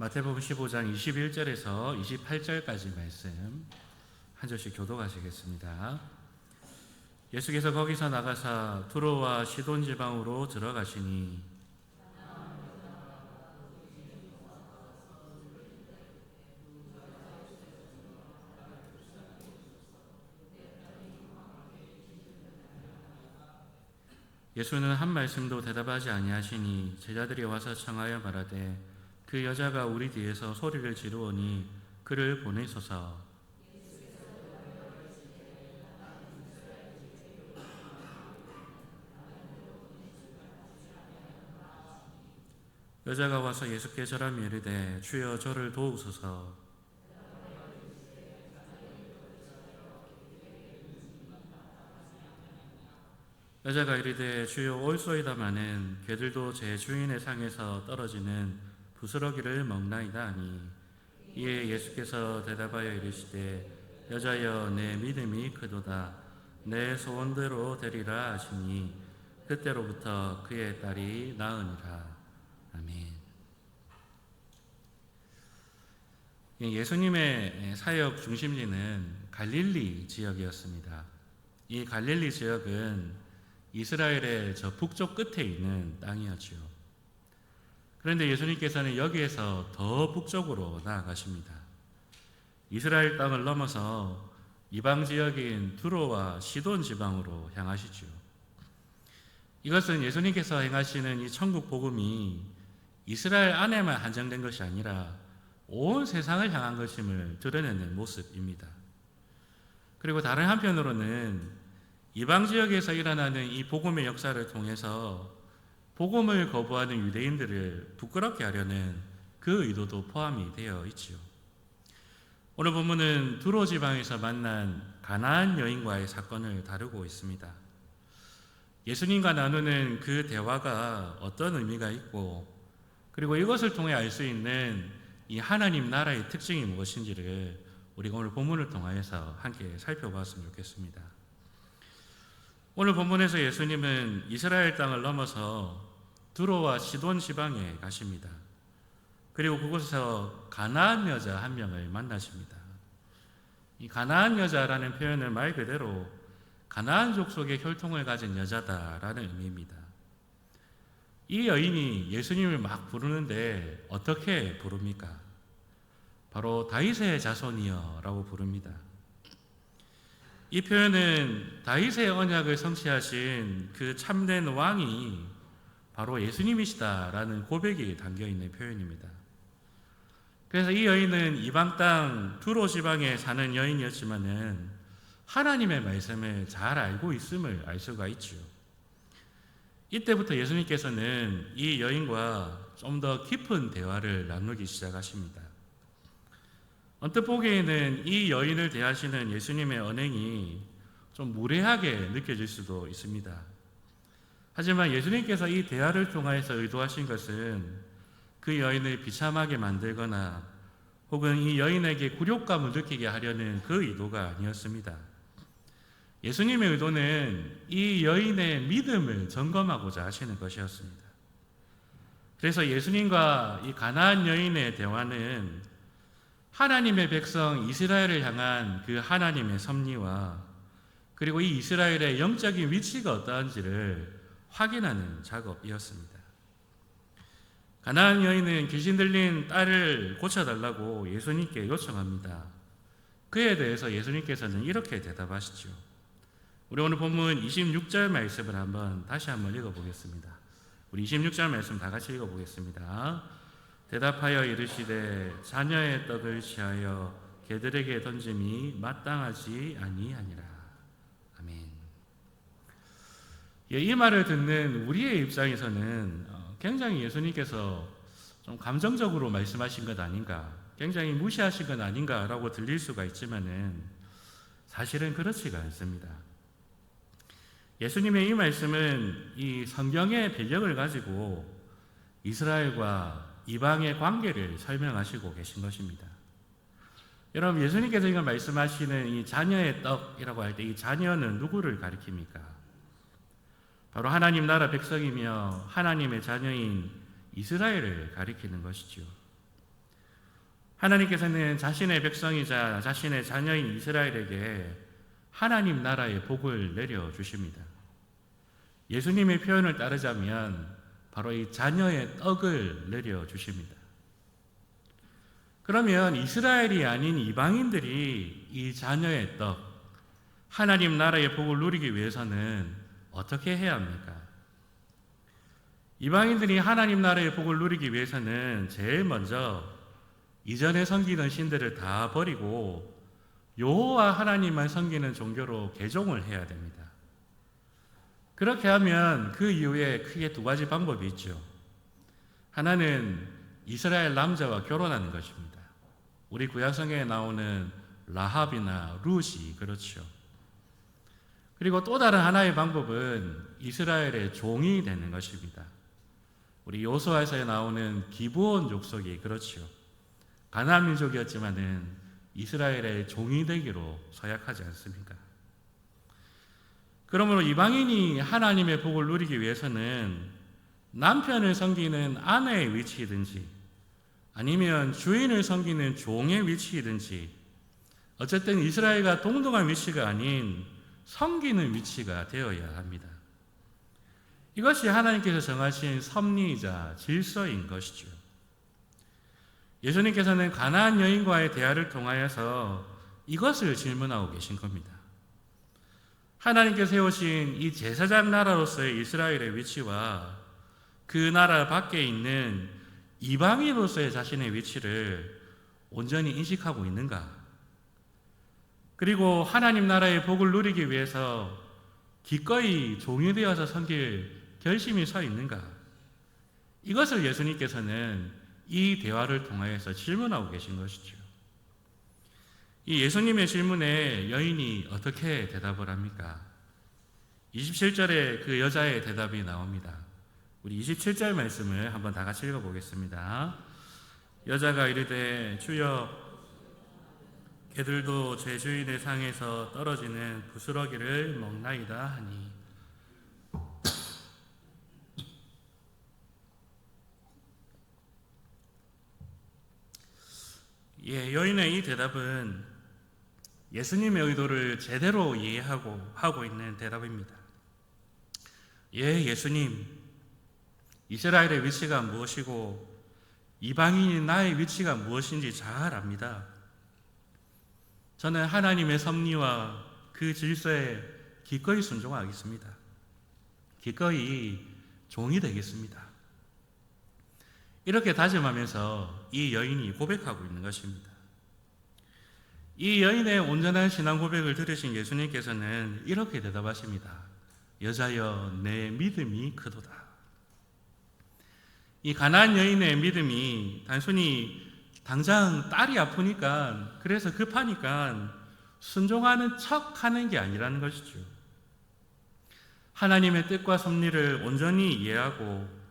마태복음 15장 21절에서 28절까지 말씀 한 절씩 교독하시겠습니다. 예수께서 거기서 나가사 두로와 시돈 지방으로 들어가시니 예수는 한 말씀도 대답하지 아니하시니 제자들이 와서 청하여 말하되 그 여자가 우리 뒤에서 소리를 지르오니 그를 보내소서. 여자가 와서 예수께 절하며 이르되 주여 저를 도우소서. 여자가 이르되 주여 올소이다마는 개들도 제 주인의 상에서 떨어지는 부스러기를 먹나이다 하니 이에 예수께서 대답하여 이르시되 여자여 내 믿음이 크도다 내 소원대로 되리라 하시니 그때로부터 그의 딸이 나으니라. 아멘. 예수님의 사역 중심지는 갈릴리 지역이었습니다. 이 갈릴리 지역은 이스라엘의 저 북쪽 끝에 있는 땅이었죠. 그런데 예수님께서는 여기에서 더 북쪽으로 나아가십니다. 이스라엘 땅을 넘어서 이방 지역인 두로와 시돈 지방으로 향하시죠. 이것은 예수님께서 행하시는 이 천국 복음이 이스라엘 안에만 한정된 것이 아니라 온 세상을 향한 것임을 드러내는 모습입니다. 그리고 다른 한편으로는 이방 지역에서 일어나는 이 복음의 역사를 통해서 복음을 거부하는 유대인들을 부끄럽게 하려는 그 의도도 포함이 되어 있지요. 오늘 본문은 두로 지방에서 만난 가나안 여인과의 사건을 다루고 있습니다. 예수님과 나누는 그 대화가 어떤 의미가 있고 그리고 이것을 통해 알 수 있는 이 하나님 나라의 특징이 무엇인지를 우리가 오늘 본문을 통하여서 함께 살펴봤으면 좋겠습니다. 오늘 본문에서 예수님은 이스라엘 땅을 넘어서 두로와 시돈 지방에 가십니다. 그리고 그곳에서 가나안 여자 한 명을 만나십니다. 이 가나안 여자라는 표현은 말 그대로 가나안족 속의 혈통을 가진 여자다라는 의미입니다. 이 여인이 예수님을 막 부르는데 어떻게 부릅니까? 바로 다윗의 자손이여 라고 부릅니다. 이 표현은 다윗의 언약을 성취하신 그 참된 왕이 바로 예수님이시다라는 고백이 담겨있는 표현입니다. 그래서 이 여인은 이방 땅 두로 지방에 사는 여인이었지만은 하나님의 말씀을 잘 알고 있음을 알 수가 있죠. 이때부터 예수님께서는 이 여인과 좀 더 깊은 대화를 나누기 시작하십니다. 언뜻 보기에는 이 여인을 대하시는 예수님의 언행이 좀 무례하게 느껴질 수도 있습니다. 하지만 예수님께서 이 대화를 통하여서 의도하신 것은 그 여인을 비참하게 만들거나 혹은 이 여인에게 굴욕감을 느끼게 하려는 그 의도가 아니었습니다. 예수님의 의도는 이 여인의 믿음을 점검하고자 하시는 것이었습니다. 그래서 예수님과 이 가나안 여인의 대화는 하나님의 백성 이스라엘을 향한 그 하나님의 섭리와 그리고 이 이스라엘의 영적인 위치가 어떠한지를 확인하는 작업이었습니다. 가나안 여인은 귀신 들린 딸을 고쳐달라고 예수님께 요청합니다. 그에 대해서 예수님께서는 이렇게 대답하시죠. 우리 오늘 본문 26절 말씀을 다시 한번 읽어보겠습니다. 우리 26절 말씀 다 같이 읽어보겠습니다. 대답하여 이르시되 자녀의 떡을 취하여 개들에게 던짐이 마땅하지 아니하니라. 아멘. 이 말을 듣는 우리의 입장에서는 굉장히 예수님께서 좀 감정적으로 말씀하신 것 아닌가, 굉장히 무시하신 것 아닌가라고 들릴 수가 있지만은 사실은 그렇지가 않습니다. 예수님의 이 말씀은 이 성경의 배경을 가지고 이스라엘과 이방의 관계를 설명하시고 계신 것입니다. 여러분, 예수님께서 이걸 말씀하시는 이 자녀의 떡이라고 할 때 이 자녀는 누구를 가리킵니까? 바로 하나님 나라 백성이며 하나님의 자녀인 이스라엘을 가리키는 것이죠. 하나님께서는 자신의 백성이자 자신의 자녀인 이스라엘에게 하나님 나라의 복을 내려주십니다. 예수님의 표현을 따르자면 바로 이 자녀의 떡을 내려주십니다. 그러면 이스라엘이 아닌 이방인들이 이 자녀의 떡, 하나님 나라의 복을 누리기 위해서는 어떻게 해야 합니까? 이방인들이 하나님 나라의 복을 누리기 위해서는 제일 먼저 이전에 섬기던 신들을 다 버리고 여호와 하나님만 섬기는 종교로 개종을 해야 됩니다. 그렇게 하면 그 이후에 크게 두 가지 방법이 있죠. 하나는 이스라엘 남자와 결혼하는 것입니다. 우리 구약성경에 나오는 라합이나 룻이 그렇죠. 그리고 또 다른 하나의 방법은 이스라엘의 종이 되는 것입니다. 우리 여호수아에서 나오는 기브온 족속이 그렇죠. 가나안 민족이었지만은 이스라엘의 종이 되기로 서약하지 않습니까? 그러므로 이방인이 하나님의 복을 누리기 위해서는 남편을 섬기는 아내의 위치이든지 아니면 주인을 섬기는 종의 위치이든지 어쨌든 이스라엘과 동등한 위치가 아닌 섬기는 위치가 되어야 합니다. 이것이 하나님께서 정하신 섭리이자 질서인 것이죠. 예수님께서는 가나안 여인과의 대화를 통하여서 이것을 질문하고 계신 겁니다. 하나님께서 세우신 이 제사장 나라로서의 이스라엘의 위치와 그 나라 밖에 있는 이방인으로서의 자신의 위치를 온전히 인식하고 있는가? 그리고 하나님 나라의 복을 누리기 위해서 기꺼이 종이 되어서 섬길 결심이 서 있는가? 이것을 예수님께서는 이 대화를 통하여서 질문하고 계신 것이죠. 이 예수님의 질문에 여인이 어떻게 대답을 합니까? 27절에 그 여자의 대답이 나옵니다. 우리 27절 말씀을 한번 다 같이 읽어보겠습니다. 여자가 이르되 주여 개들도 제 주인의 상에서 떨어지는 부스러기를 먹나이다 하니 여인의 이 대답은 예수님의 의도를 제대로 이해하고 있는 대답입니다. 예수님, 이스라엘의 위치가 무엇이고 이방인인 나의 위치가 무엇인지 잘 압니다. 저는 하나님의 섭리와 그 질서에 기꺼이 순종하겠습니다. 기꺼이 종이 되겠습니다. 이렇게 다짐하면서 이 여인이 고백하고 있는 것입니다. 이 여인의 온전한 신앙 고백을 들으신 예수님께서는 이렇게 대답하십니다. 여자여, 내 믿음이 크도다. 이 가나안 여인의 믿음이 단순히 당장 딸이 아프니까 그래서 급하니까 순종하는 척 하는 게 아니라는 것이죠. 하나님의 뜻과 섭리를 온전히 이해하고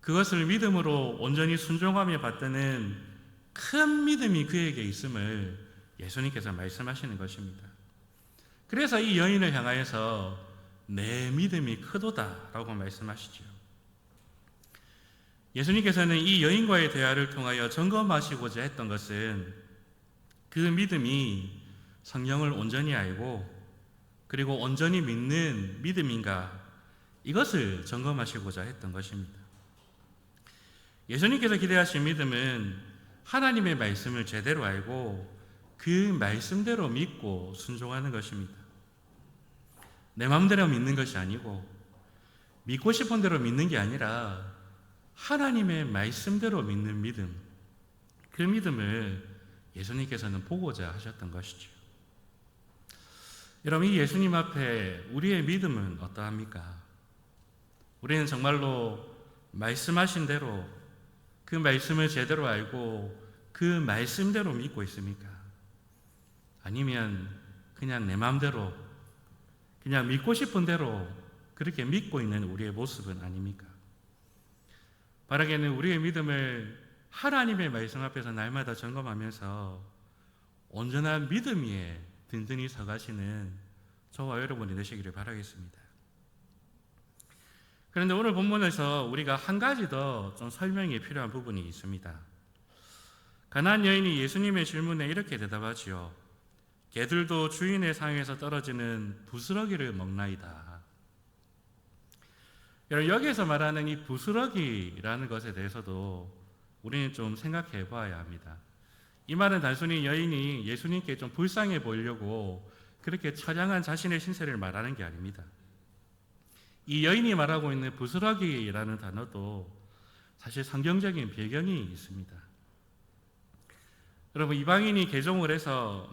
그것을 믿음으로 온전히 순종하며 받드는 큰 믿음이 그에게 있음을 예수님께서 말씀하시는 것입니다. 그래서 이 여인을 향하여서 내 믿음이 크도다 라고 말씀하시죠. 예수님께서는 이 여인과의 대화를 통하여 점검하시고자 했던 것은 그 믿음이 성령을 온전히 알고 그리고 온전히 믿는 믿음인가 이것을 점검하시고자 했던 것입니다. 예수님께서 기대하신 믿음은 하나님의 말씀을 제대로 알고 그 말씀대로 믿고 순종하는 것입니다. 내 마음대로 믿는 것이 아니고 믿고 싶은 대로 믿는 게 아니라 하나님의 말씀대로 믿는 믿음, 그 믿음을 예수님께서는 보고자 하셨던 것이죠. 여러분, 이 예수님 앞에 우리의 믿음은 어떠합니까? 우리는 정말로 말씀하신 대로 그 말씀을 제대로 알고 그 말씀대로 믿고 있습니까? 아니면 그냥 내 마음대로 그냥 믿고 싶은 대로 그렇게 믿고 있는 우리의 모습은 아닙니까? 바라기는 우리의 믿음을 하나님의 말씀 앞에서 날마다 점검하면서 온전한 믿음 위에 든든히 서가시는 저와 여러분이 되시기를 바라겠습니다. 그런데 오늘 본문에서 우리가 한 가지 더 좀 설명이 필요한 부분이 있습니다. 가나안 여인이 예수님의 질문에 이렇게 대답하지요. 개들도 주인의 상에서 떨어지는 부스러기를 먹나이다. 여러분, 여기에서 말하는 이 부스러기라는 것에 대해서도 우리는 좀 생각해 봐야 합니다. 이 말은 단순히 여인이 예수님께 좀 불쌍해 보이려고 그렇게 처량한 자신의 신세를 말하는 게 아닙니다. 이 여인이 말하고 있는 부스러기라는 단어도 사실 성경적인 배경이 있습니다. 여러분, 이방인이 개종을 해서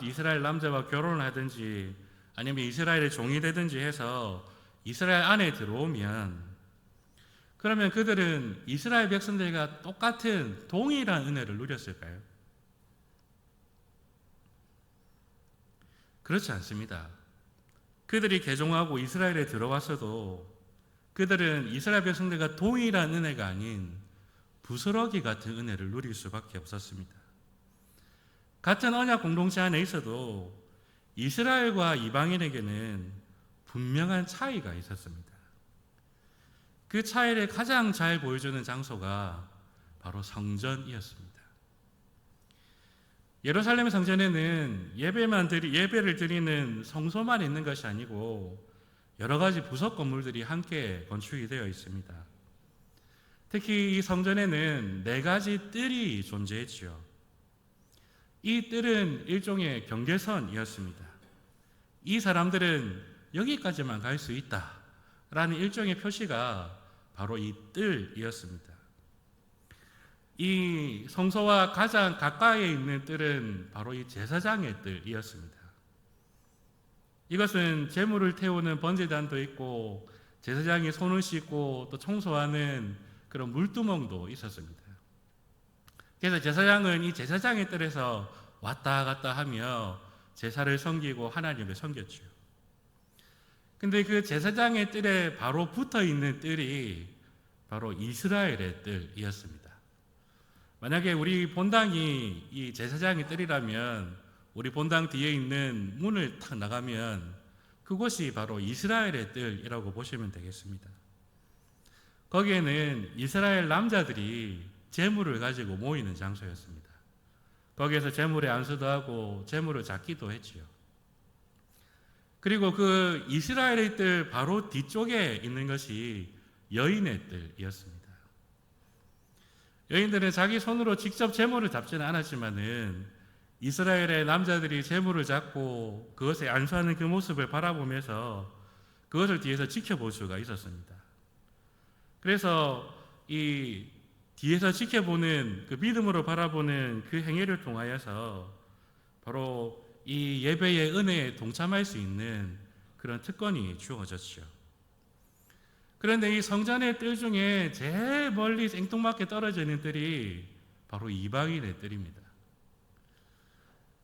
이스라엘 남자와 결혼을 하든지 아니면 이스라엘의 종이 되든지 해서 이스라엘 안에 들어오면, 그러면 그들은 이스라엘 백성들과 똑같은 동일한 은혜를 누렸을까요? 그렇지 않습니다. 그들이 개종하고 이스라엘에 들어왔어도 그들은 이스라엘 백성들과 동일한 은혜가 아닌 부스러기 같은 은혜를 누릴 수밖에 없었습니다. 같은 언약 공동체 안에 있어도 이스라엘과 이방인에게는 분명한 차이가 있었습니다. 그 차이를 가장 잘 보여주는 장소가 바로 성전이었습니다. 예루살렘 성전에는 예배를 드리는 성소만 있는 것이 아니고 여러 가지 부속 건물들이 함께 건축이 되어 있습니다. 특히 이 성전에는 4가지 뜰이 존재했지요. 이 뜰은 일종의 경계선이었습니다. 이 사람들은 여기까지만 갈 수 있다라는 일종의 표시가 바로 이 뜰이었습니다. 이 성소와 가장 가까이에 있는 뜰은 바로 이 제사장의 뜰이었습니다. 이것은 제물을 태우는 번제단도 있고 제사장이 손을 씻고 또 청소하는 그런 물두멍도 있었습니다. 그래서 제사장은 이 제사장의 뜰에서 왔다 갔다 하며 제사를 섬기고 하나님을 섬겼죠. 근데 그 제사장의 뜰에 바로 붙어 있는 뜰이 바로 이스라엘의 뜰이었습니다. 만약에 우리 본당이 이 제사장의 뜰이라면 우리 본당 뒤에 있는 문을 탁 나가면 그곳이 바로 이스라엘의 뜰이라고 보시면 되겠습니다. 거기에는 이스라엘 남자들이 제물을 가지고 모이는 장소였습니다. 거기에서 제물에 안수도 하고 제물을 잡기도 했지요. 그리고 그 이스라엘의 뜰 바로 뒤쪽에 있는 것이 여인의 뜰이었습니다. 여인들은 자기 손으로 직접 제물을 잡지는 않았지만은 이스라엘의 남자들이 제물을 잡고 그것에 안수하는 그 모습을 바라보면서 그것을 뒤에서 지켜볼 수가 있었습니다. 그래서 이 뒤에서 지켜보는 그 믿음으로 바라보는 그 행위를 통하여서 바로 이 예배의 은혜에 동참할 수 있는 그런 특권이 주어졌죠. 그런데 이 성전의 뜰 중에 제일 멀리 생뚱맞게 떨어져 있는 뜰이 바로 이방인의 뜰입니다.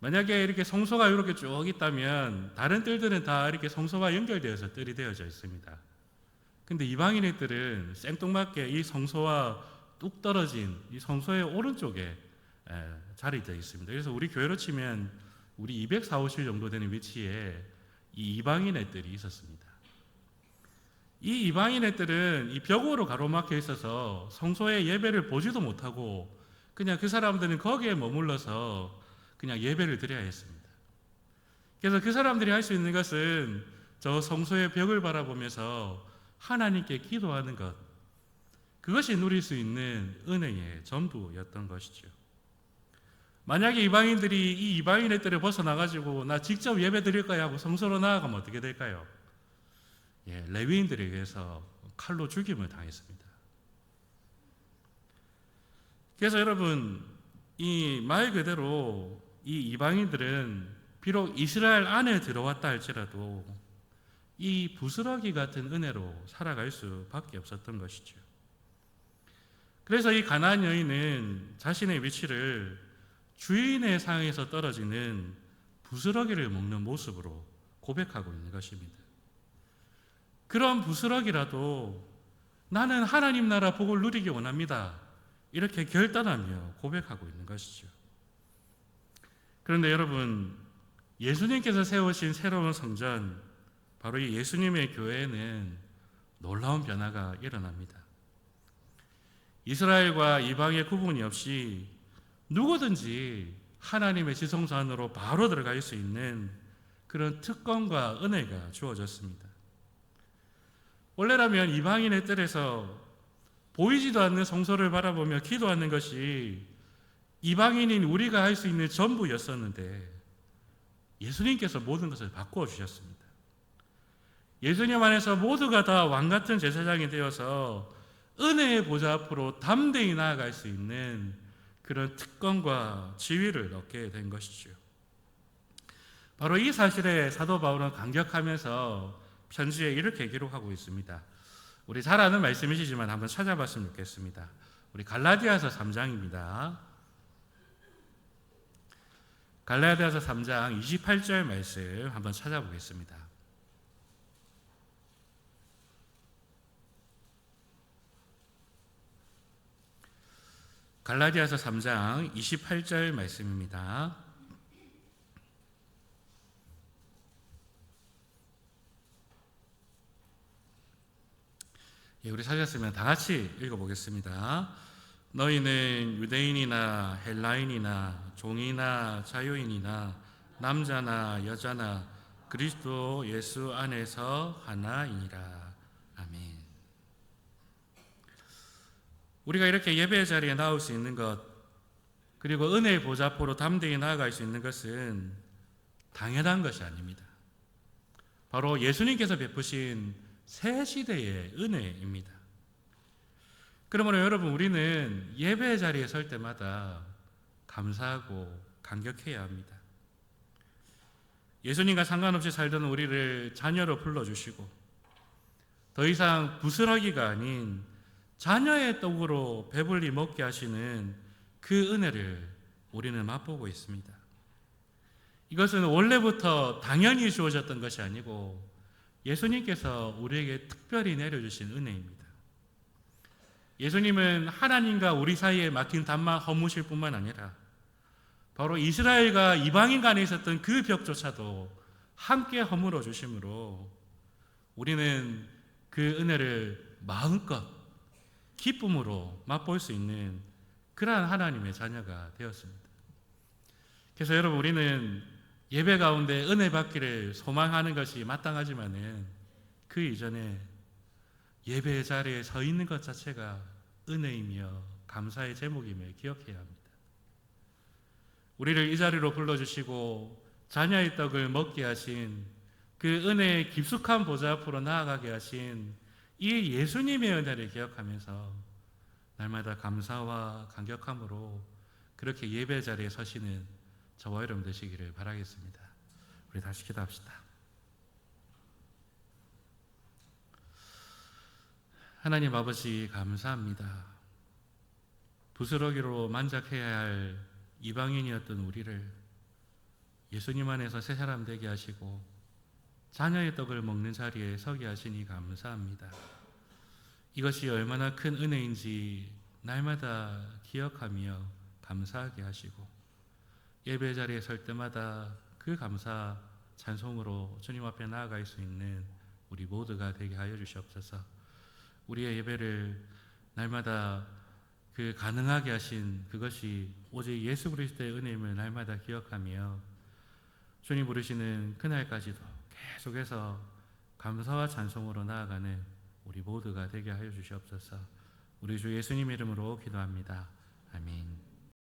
만약에 이렇게 성소가 이렇게 쭉 있다면 다른 뜰들은 다 이렇게 성소와 연결되어서 뜰이 되어져 있습니다. 근데 이방인의 뜰은 생뚱맞게 이 성소와 뚝 떨어진 이 성소의 오른쪽에 자리되어 있습니다. 그래서 우리 교회로 치면 우리 240 정도 되는 위치에 이 이방인의 뜰이 있었습니다. 이 이방인의 뜰은 이 벽으로 가로막혀 있어서 성소의 예배를 보지도 못하고 그냥 그 사람들은 거기에 머물러서 그냥 예배를 드려야 했습니다. 그래서 그 사람들이 할 수 있는 것은 저 성소의 벽을 바라보면서 하나님께 기도하는 것, 그것이 누릴 수 있는 은혜의 전부였던 것이죠. 만약에 이방인들이 이 이방인의 뜰을 벗어나가지고 나 직접 예배 드릴 거야 하고 성소로 나아가면 어떻게 될까요? 레위인들에 의해서 칼로 죽임을 당했습니다. 그래서 여러분, 이 말 그대로 이 이방인들은 비록 이스라엘 안에 들어왔다 할지라도 이 부스러기 같은 은혜로 살아갈 수밖에 없었던 것이죠. 그래서 이 가나안 여인은 자신의 위치를 주인의 상에서 떨어지는 부스러기를 먹는 모습으로 고백하고 있는 것입니다. 그런 부스러기라도 나는 하나님 나라 복을 누리기 원합니다. 이렇게 결단하며 고백하고 있는 것이죠. 그런데 여러분, 예수님께서 세우신 새로운 성전, 바로 이 예수님의 교회에는 놀라운 변화가 일어납니다. 이스라엘과 이방의 구분이 없이 누구든지 하나님의 지성소 안으로 바로 들어갈 수 있는 그런 특권과 은혜가 주어졌습니다. 원래라면 이방인의 뜰에서 보이지도 않는 성소를 바라보며 기도하는 것이 이방인인 우리가 할 수 있는 전부였었는데 예수님께서 모든 것을 바꾸어 주셨습니다. 예수님 안에서 모두가 다 왕같은 제사장이 되어서 은혜의 보좌 앞으로 담대히 나아갈 수 있는 그런 특권과 지위를 얻게 된 것이죠. 바로 이 사실에 사도 바울은 감격하면서 편지에 이렇게 기록하고 있습니다. 우리 잘 아는 말씀이시지만 한번 찾아봤으면 좋겠습니다. 우리 갈라디아서 3장입니다. 갈라디아서 3장 28절 말씀 한번 찾아보겠습니다. 갈라디아서 3장 28절 말씀입니다. 우리 찾았으면 다 같이 읽어보겠습니다. 너희는 유대인이나 헬라인이나 종이나 자유인이나 남자나 여자나 그리스도 예수 안에서 하나이니라. 아멘. 우리가 이렇게 예배의 자리에 나올 수 있는 것, 그리고 은혜의 보좌 앞으로 담대히 나아갈 수 있는 것은 당연한 것이 아닙니다. 바로 예수님께서 베푸신 새 시대의 은혜입니다. 그러므로 여러분, 우리는 예배의 자리에 설 때마다 감사하고 감격해야 합니다. 예수님과 상관없이 살던 우리를 자녀로 불러주시고 더 이상 부스러기가 아닌 자녀의 떡으로 배불리 먹게 하시는 그 은혜를 우리는 맛보고 있습니다. 이것은 원래부터 당연히 주어졌던 것이 아니고 예수님께서 우리에게 특별히 내려주신 은혜입니다. 예수님은 하나님과 우리 사이에 막힌 담만 허무실 뿐만 아니라 바로 이스라엘과 이방인 간에 있었던 그 벽조차도 함께 허물어 주심으로 우리는 그 은혜를 마음껏 기쁨으로 맛볼 수 있는 그러한 하나님의 자녀가 되었습니다. 그래서 여러분, 우리는 예배 가운데 은혜 받기를 소망하는 것이 마땅하지만은 그 이전에 예배의 자리에 서 있는 것 자체가 은혜이며 감사의 제목임을 기억해야 합니다. 우리를 이 자리로 불러주시고 자녀의 떡을 먹게 하신 그 은혜의 깊숙한 보좌 앞으로 나아가게 하신 이 예수님의 은혜를 기억하면서 날마다 감사와 감격함으로 그렇게 예배 자리에 서시는 저와 여러분 되시기를 바라겠습니다. 우리 다시 기도합시다. 하나님 아버지, 감사합니다. 부스러기로 만족해야 할 이방인이었던 우리를 예수님 안에서 새 사람 되게 하시고 자녀의 떡을 먹는 자리에 서게 하시니 감사합니다. 이것이 얼마나 큰 은혜인지 날마다 기억하며 감사하게 하시고 예배 자리에 설 때마다 그 감사 찬송으로 주님 앞에 나아갈 수 있는 우리 모두가 되게 하여 주시옵소서. 우리의 예배를 날마다 그 가능하게 하신 그것이 오직 예수 그리스도의 은혜임을 날마다 기억하며 주님 부르시는 그날까지도 계속해서 감사와 찬송으로 나아가는 우리 모두가 되게 하여 주시옵소서. 우리 주 예수님 이름으로 기도합니다.